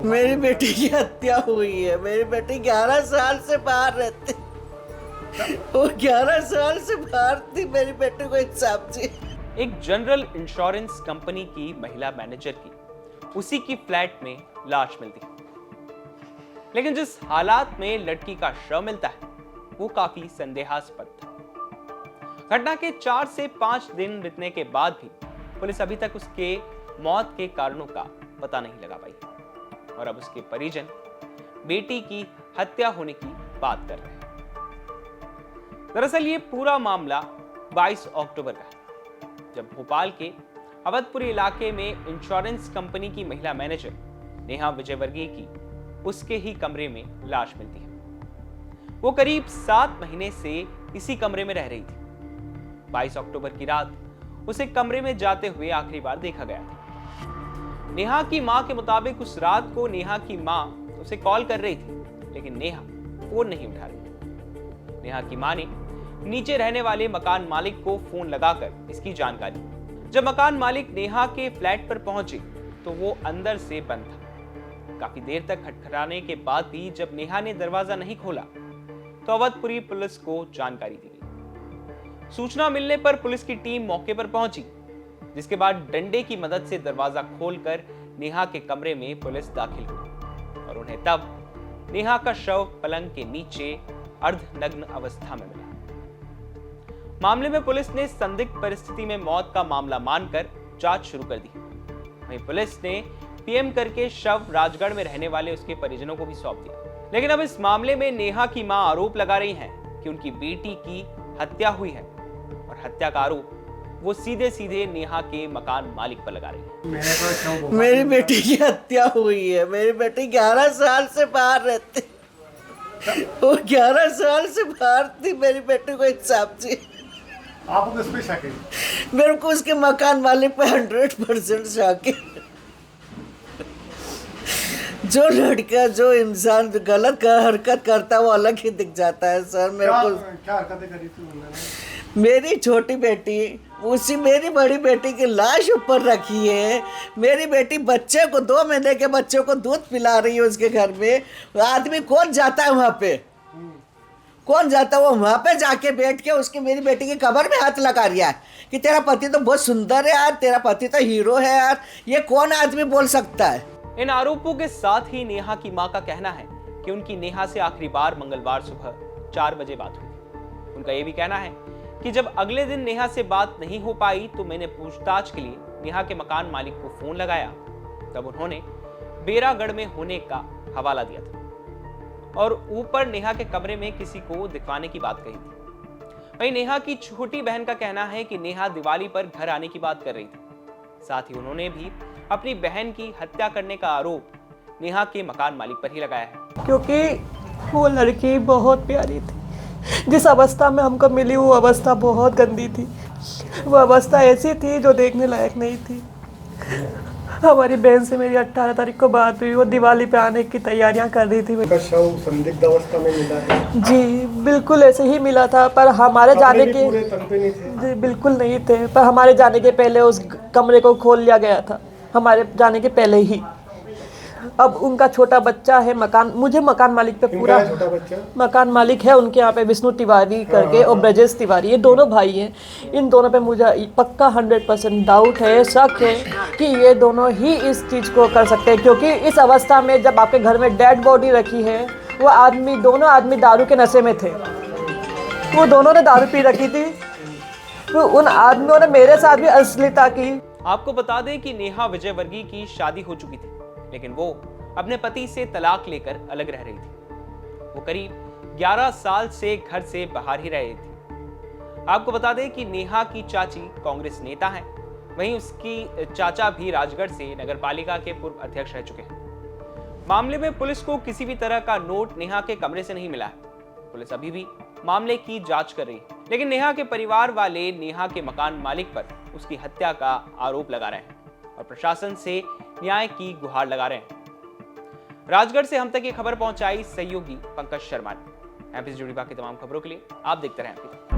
मेरी बेटी की हत्या हुई है। मेरी बेटी 11 साल से बाहर रहती, वो 11 साल से बाहर थी। मेरी बेटी को इंसाफ चाहिए। एक जनरल इंश्योरेंस कंपनी की महिला मैनेजर की उसी की फ्लैट में लाश मिलती है, लेकिन जिस हालात में लड़की का शव मिलता है वो काफी संदेहास्पद था। घटना के 4 से 5 दिन बीतने के बाद भी पुलिस अभी तक उसके मौत के कारणों का पता नहीं लगा पाई और अब उसके परिजन बेटी की हत्या होने की बात कर रहे हैं। दरअसल ये पूरा मामला 22 अक्टूबर का है, जब भोपाल के अवधपुरी इलाके में इंश्योरेंस कंपनी की महिला मैनेजर नेहा विजयवर्गीय की उसके ही कमरे में लाश मिलती है। वो करीब 7 महीने से इसी कमरे में रह रही थी। 22 अक्टूबर की रात उसे कमरे में जाते हुए आखिरी बार देखा गया था। नेहा की मां के मुताबिक उस रात को नेहा की मां उसे कॉल कर रही थी, लेकिन नेहा फोन नहीं उठा रही। नेहा की मां ने नीचे रहने वाले मकान मालिक को फोन लगाकर इसकी जानकारी दी। जब मकान मालिक नेहा के फ्लैट पर पहुंचे तो वो अंदर से बंद था। काफी देर तक खटखटाने के बाद भी जब नेहा ने दरवाजा नहीं खोला तो अवधपुरी पुलिस को जानकारी दी गई। सूचना मिलने पर पुलिस की टीम मौके पर पहुंची, जिसके बाद डंडे की मदद से दरवाजा खोलकर नेहा के कमरे में पुलिस दाखिल हुई और उन्हें तब नेहा का शव पलंग के नीचे अर्धनग्न अवस्था में मिला। मामले में पुलिस ने संदिग्ध परिस्थिति में मौत का मामला मानकर जांच शुरू कर दी। वहीं पुलिस ने पीएम करके शव राजगढ़ में रहने वाले उसके परिजनों को भी सौंप दिया। लेकिन अब इस मामले में नेहा की मां आरोप लगा रही हैं कि उनकी बेटी की हत्या हुई है और हत्या का आरोप वो सीधे सीधे नेहा के मकान मालिक पर लगा रही है। मेरी बेटी की हत्या हुई है। मेरी बेटी 11 साल से बाहर रहती, वो 11 साल से बाहर थी। मेरी बेटी को इंसाफ चाहिए। आपको किस पे शक है? मेरे को उसके मकान मालिक पे 100% शक है। जो लड़का, जो इंसान गलत हरकत करता है वो अलग ही दिख जाता है सर। मेरे को क्या हरकतें करी थी उन्होंने? मेरी छोटी बेटी, उसी मेरी बड़ी बेटी की लाश ऊपर रखी है। मेरी बेटी बच्चे को, 2 महीने के बच्चे को दूध पिला रही है उसके घर में। आदमी कौन जाता है वहाँ पे? कौन जाता है? वो वहाँ पे जाके बैठ के उसकी, मेरी बेटी की कब्र में हाथ लगा रिया है कि तेरा पति तो बहुत सुंदर है यार, तेरा पति तो हीरो है यार। ये कौन आदमी बोल सकता है? इन आरोपों के साथ ही नेहा की मां का कहना है कि उनकी नेहा से आखिरी बार मंगलवार सुबह 4 बजे बात हुई। उनका यह भी कहना है कि जब अगले दिन नेहा से बात नहीं हो पाई तो मैंने पूछताछ के लिए नेहा के मकान मालिक को फोन लगाया। तब उन्होंने बेरागढ़ में होने का हवाला दिया था और ऊपर नेहा के कमरे में किसी को दिखवाने की बात कही थी। वहीं नेहा की छोटी बहन का कहना है कि नेहा दिवाली पर घर आने की बात कर रही थी। साथ ही उन्होंने भी अपनी बहन की हत्या करने का आरोप नेहा के मकान मालिक पर ही लगाया है। क्योंकि वो लड़की बहुत प्यारी थी। जिस अवस्था में हमको मिली वो अवस्था बहुत गंदी थी। वो अवस्था ऐसी थी जो देखने लायक नहीं थी। हमारी बहन से मेरी 18 तारीख को बात हुई। वो दिवाली पे आने की तैयारियां कर रही थी। उनका शव संदिग्ध अवस्था में मिला है? जी बिल्कुल ऐसे ही मिला था, पर हमारे जाने के पूरे तन पे नहीं थे? जी बिल्कुल नहीं थे, पर हमारे जाने के पहले उस कमरे को खोल लिया गया था, हमारे जाने के पहले ही। अब उनका छोटा बच्चा है, मुझे मकान मालिक पे पूरा छोटा बच्चा मकान मालिक है उनके यहाँ पे, विष्णु तिवारी करके और ब्रजेश तिवारी, ये दोनों भाई हैं। इन दोनों पे मुझे पक्का 100% डाउट है, शक है कि ये दोनों ही इस चीज़ को कर सकते हैं। क्योंकि इस अवस्था में जब आपके घर में डेड बॉडी रखी है, वो दोनों आदमी दारू के नशे में थे। वो दोनों ने दारू पी रखी थी। तो उन आदमियों ने मेरे साथ भी अश्लीलता की। आपको बता दें कि नेहा विजयवर्गीय की शादी हो चुकी थी, लेकिन वो अपने पति से तलाक लेकर अलग रह रही थी। वो करीब 11 साल से घर से बाहर ही रह रही थी। आपको बता दें कि नेहा की चाची कांग्रेस नेता हैं, वहीं उसकी चाचा भी राजगढ़ से नगरपालिका के पूर्व अध्यक्ष रह चुके हैं। मामले में पुलिस को किसी भी तरह का नोट नेहा के कमरे से नहीं मिला है। पुलिस अभी भी मामले की जांच कर रही है, लेकिन नेहा के परिवार वाले नेहा के मकान मालिक पर उसकी हत्या का आरोप लगा रहे हैं और प्रशासन से न्याय की गुहार लगा रहे हैं। राजगढ़ से हम तक ये खबर पहुंचाई सहयोगी पंकज शर्मा ने। एमपी से जुड़ी बाकी तमाम खबरों के लिए आप देखते रहें एमपी तक।